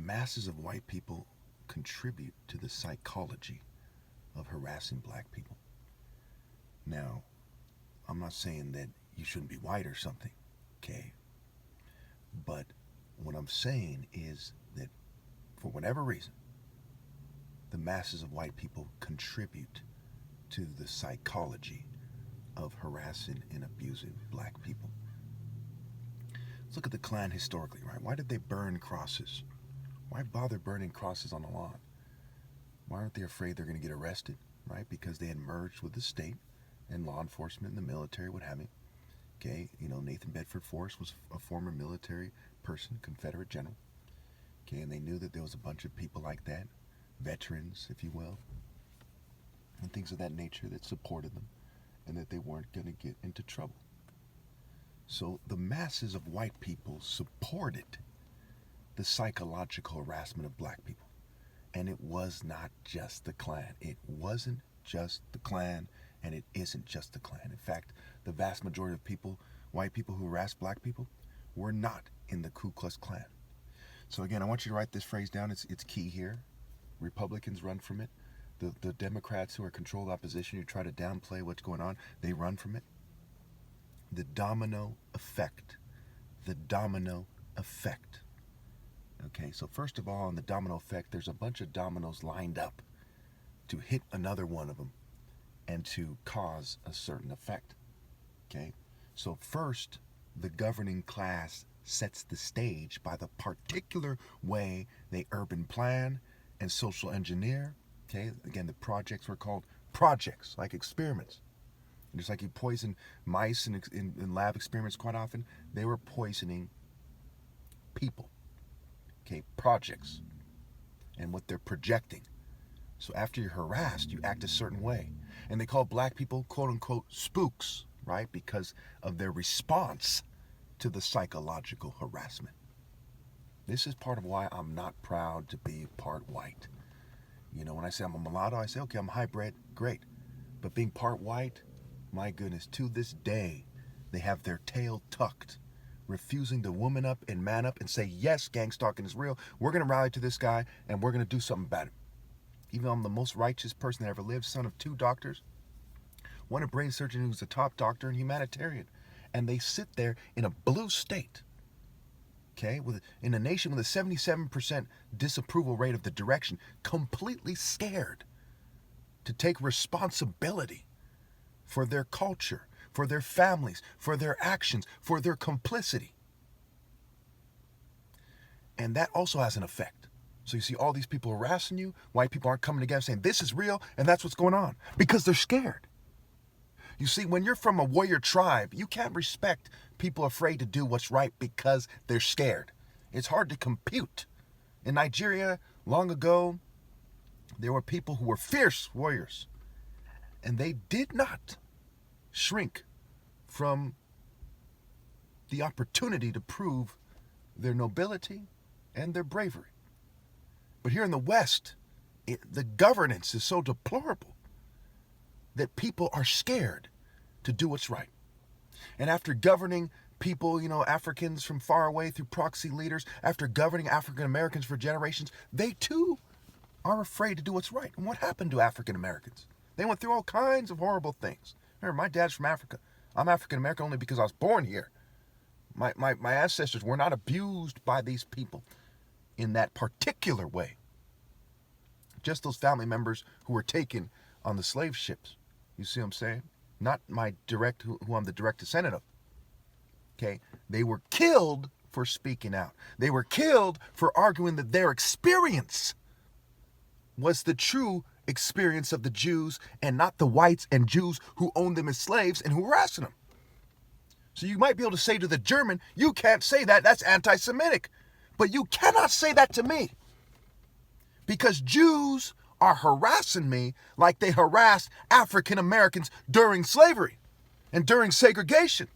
masses of white people contribute to the psychology of harassing black people. Now, I'm not saying that you shouldn't be white or something, okay? But what I'm saying is that for whatever reason, the masses of white people contribute to the psychology of harassing and abusing black people. Let's look at the Klan historically, right? Why did they burn crosses? Why bother burning crosses on the lawn? Why aren't they afraid they're going to get arrested, right? Because they had merged with the state and law enforcement and the military, what have you. Okay, Nathan Bedford Forrest was a former military person, Confederate general. Okay, and they knew that there was a bunch of people like that, veterans, if you will, and things of that nature that supported them and that they weren't going to get into trouble. So the masses of white people supported the psychological harassment of black people. And it was not just the Klan. It wasn't just the Klan, and it isn't just the Klan. In fact, the vast majority of people, white people who harassed black people, were not in the Ku Klux Klan. So again, I want you to write this phrase down. It's key here. Republicans run from it. The Democrats who are controlled opposition, who try to downplay what's going on, they run from it. The domino effect. The domino effect. Okay, so first of all, in the domino effect, there's a bunch of dominoes lined up to hit another one of them and to cause a certain effect. Okay, so first, the governing class sets the stage by the particular way they urban plan and social engineer. Okay, again, the projects were called projects, like experiments. And just like you poison mice in lab experiments quite often, they were poisoning people. Okay, projects and what they're projecting. So after you're harassed, you act a certain way. And they call black people, quote unquote, spooks, right? Because of their response to the psychological harassment. This is part of why I'm not proud to be part white. When I say I'm a mulatto, I say, okay, I'm hybrid, great. But being part white, my goodness, to this day, they have their tail tucked, refusing to woman up and man up and say, yes, gang stalking is real. We're going to rally to this guy and we're going to do something about it. Even though I'm the most righteous person that ever lived, son of 2 doctors, one a brain surgeon who's a top doctor and humanitarian. And they sit there in a blue state, okay, in a nation with a 77% disapproval rate of the direction, completely scared to take responsibility for their culture, for their families, for their actions, for their complicity. And that also has an effect. So you see all these people harassing you, white people aren't coming together saying this is real and that's what's going on because they're scared. You see, when you're from a warrior tribe, you can't respect people afraid to do what's right because they're scared. It's hard to compute. In Nigeria, long ago, there were people who were fierce warriors, and they did not shrink from the opportunity to prove their nobility and their bravery. But here in the West, the governance is so deplorable that people are scared to do what's right. And after governing people, Africans from far away through proxy leaders, after governing African Americans for generations, they too are afraid to do what's right. And what happened to African Americans? They went through all kinds of horrible things. Remember, my dad's from Africa. I'm African American only because I was born here. My ancestors were not abused by these people in that particular way. Just those family members who were taken on the slave ships. You see what I'm saying? Not my direct, who I'm the direct descendant of. Okay? They were killed for speaking out. They were killed for arguing that their experience was the true experience of the Jews and not the whites and Jews who owned them as slaves and who were harassing them. So you might be able to say to the German, you can't say that, that's anti-Semitic. But you cannot say that to me. Because Jews are harassing me like they harassed African Americans during slavery and during segregation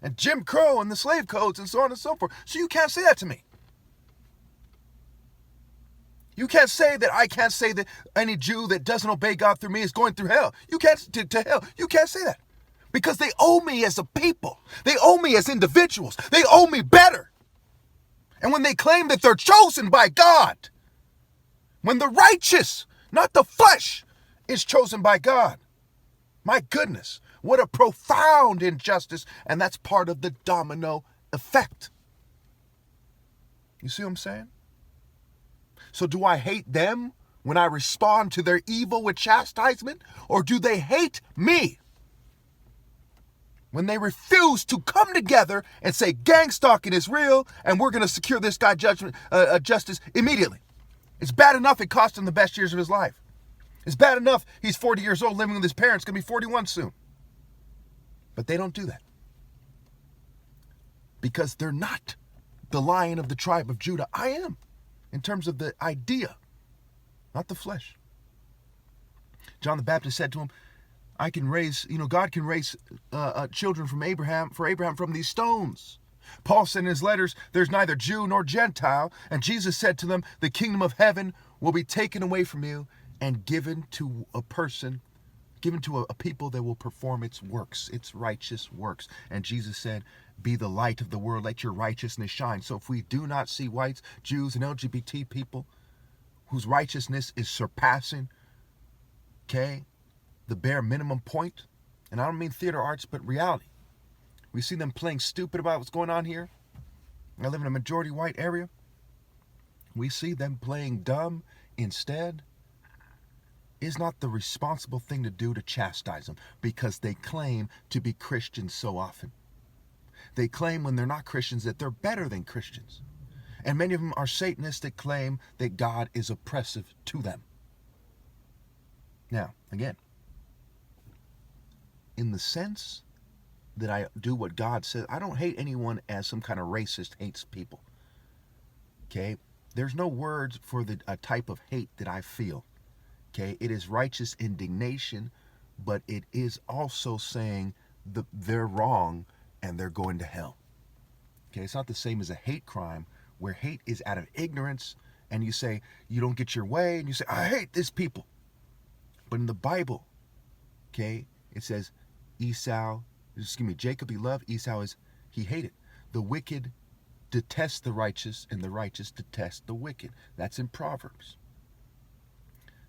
and Jim Crow and the slave codes and so on and so forth. So you can't say that to me. You can't say that I can't say that any Jew that doesn't obey God through me is going through hell. You can't, to hell. You can't say that. Because they owe me as a people. They owe me as individuals. They owe me better. And when they claim that they're chosen by God, when the righteous, not the flesh, is chosen by God, my goodness, what a profound injustice. And that's part of the domino effect. You see what I'm saying? So do I hate them when I respond to their evil with chastisement? Or do they hate me when they refuse to come together and say gang stalking is real and we're going to secure this guy justice immediately? It's bad enough it cost him the best years of his life. It's bad enough he's 40 years old living with his parents, going to be 41 soon. But they don't do that. Because they're not the Lion of the tribe of Judah. I am, in terms of the idea, not the flesh. John the Baptist said to him, God can raise children from Abraham from these stones. Paul said in his letters, there's neither Jew nor Gentile. And Jesus said to them, the kingdom of heaven will be taken away from you and given to a people that will perform its works, its righteous works. And Jesus said, be the light of the world, let your righteousness shine. So if we do not see whites, Jews, and LGBT people whose righteousness is surpassing, the bare minimum point, and I don't mean theater arts, but reality. We see them playing stupid about what's going on here. I live in a majority white area. We see them playing dumb instead. Is not the responsible thing to do to chastise them, because they claim to be Christians so often. They claim when they're not Christians that they're better than Christians. And many of them are Satanists that claim that God is oppressive to them. Now, again, in the sense that I do what God says, I don't hate anyone as some kind of racist hates people. Okay? There's no words for a type of hate that I feel. Okay? It is righteous indignation, but it is also saying they're wrong and they're going to hell. Okay? It's not the same as a hate crime, where hate is out of ignorance, and you say, you don't get your way, and you say, I hate this people. But in the Bible, okay, it says, Jacob he loved, Esau he hated. The wicked detest the righteous, and the righteous detest the wicked. That's in Proverbs.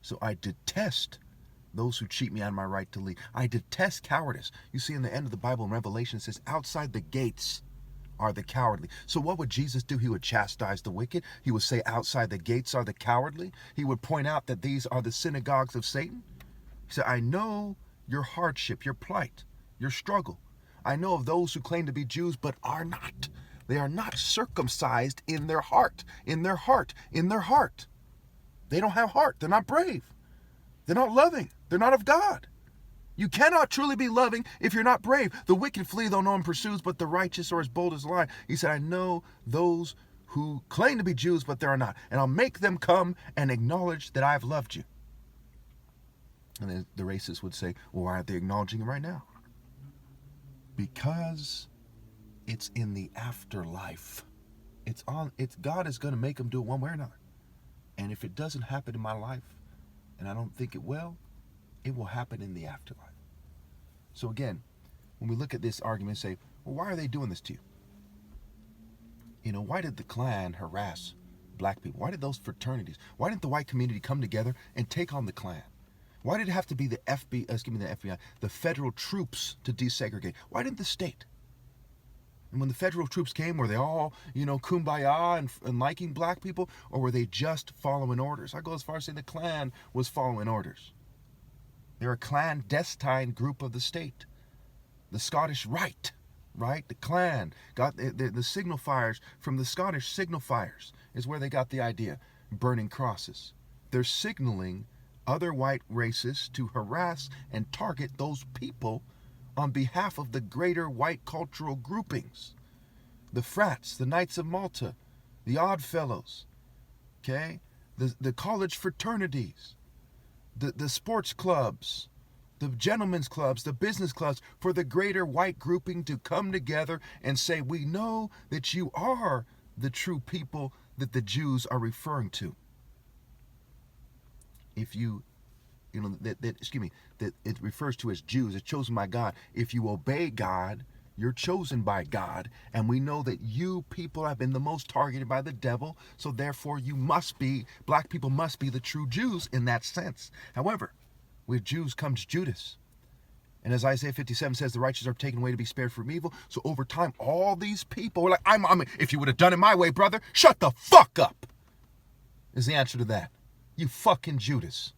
So I detest those who cheat me on my right to lead. I detest cowardice. You see in the end of the Bible in Revelation, it says, outside the gates are the cowardly. So what would Jesus do? He would chastise the wicked. He would say outside the gates are the cowardly. He would point out that these are the synagogues of Satan. He said, I know your hardship, your plight, your struggle. I know of those who claim to be Jews but are not. They are not circumcised in their heart, in their heart, in their heart. They don't have heart. They're not brave. They're not loving. They're not of God. You cannot truly be loving if you're not brave. The wicked flee though no one pursues, but the righteous are as bold as a lion. He said, I know those who claim to be Jews, but they are not. And I'll make them come and acknowledge that I've loved you. And then the racists would say, well, why aren't they acknowledging it right now? Because it's in the afterlife. God is going to make them do it one way or another. And if it doesn't happen in my life, and I don't think it will happen in the afterlife. So again, when we look at this argument and say, well, why are they doing this to you? Why did the Klan harass black people? Why did those fraternities, why didn't the white community come together and take on the Klan? Why did it have to be the FBI, the federal troops to desegregate? Why didn't the state? And when the federal troops came, were they all, kumbaya and liking black people? Or were they just following orders? I go as far as saying the Klan was following orders. They're a clandestine group of the state. The Scottish Rite, right? The Klan got the signal fires from the Scottish signal fires is where they got the idea. Burning crosses. They're signaling other white races to harass and target those people on behalf of the greater white cultural groupings. The frats, the Knights of Malta, the Odd Fellows, okay? The college fraternities, the sports clubs, the gentlemen's clubs, the business clubs, for the greater white grouping to come together and say, we know that you are the true people that the Jews are referring to. If that it refers to as Jews, it's chosen by God. If you obey God, You're chosen by God, and we know that you people have been the most targeted by the devil, so therefore you must be, black people must be the true Jews in that sense. However, with Jews comes Judas. And as Isaiah 57 says, the righteous are taken away to be spared from evil. So over time, all these people are like, if you would have done it my way, brother, shut the fuck up, is the answer to that. You fucking Judas.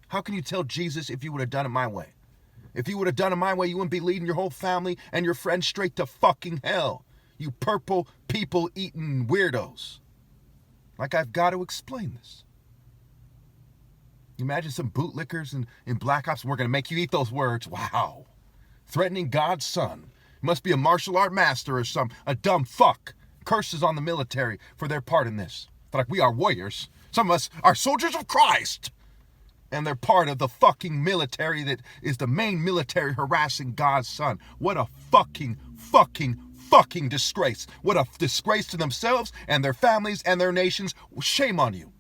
How can you tell Jesus if you would have done it my way? If you would have done it my way, you wouldn't be leading your whole family and your friends straight to fucking hell. You purple people-eating weirdos. Like, I've got to explain this. You imagine some bootlickers in Black Ops, we're going to make you eat those words. Wow. Threatening God's son. You must be a martial art master or a dumb fuck. Curses on the military for their part in this. They're like, we are warriors. Some of us are soldiers of Christ. And they're part of the fucking military that is the main military harassing God's son. What a fucking disgrace. What a disgrace to themselves and their families and their nations. Shame on you.